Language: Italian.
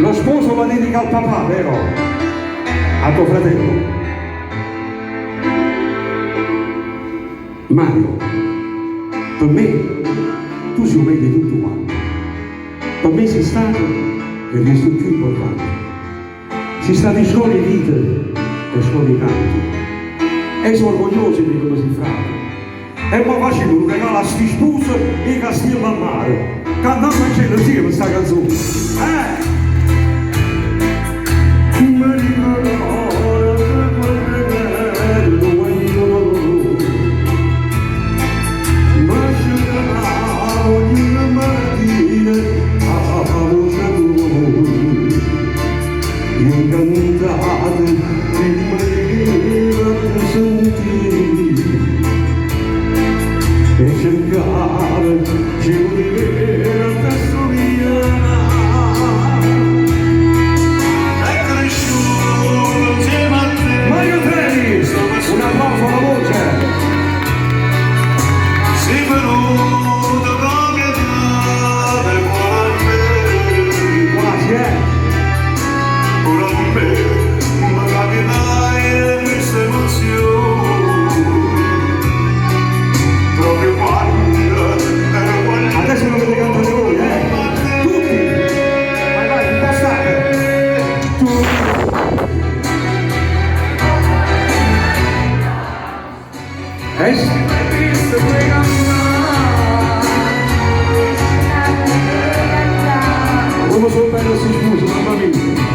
Lo sposo la dedica al papà, vero? A tuo fratello. Mario, per me tu sei meglio di tutto quanto. Per me sei stato e resti il più importante. Sei stato in scuola di vita e scuola di canto. E sono orgoglioso di come si frate. E mi facevo un regalo a sti sposi e castillo al mare. Cantando in cielo insieme questa canzone. E cercare di vedere la testoriana è cresciuto insieme a te. Mario Trevi, un applauso alla voce. Sei venuto come dare quasi ora con me ma capirai questa emozione. Adesso lo vedete cantare voi, tutti! Vai, vai, impostate! Come sono bello si scusa, mamma mia!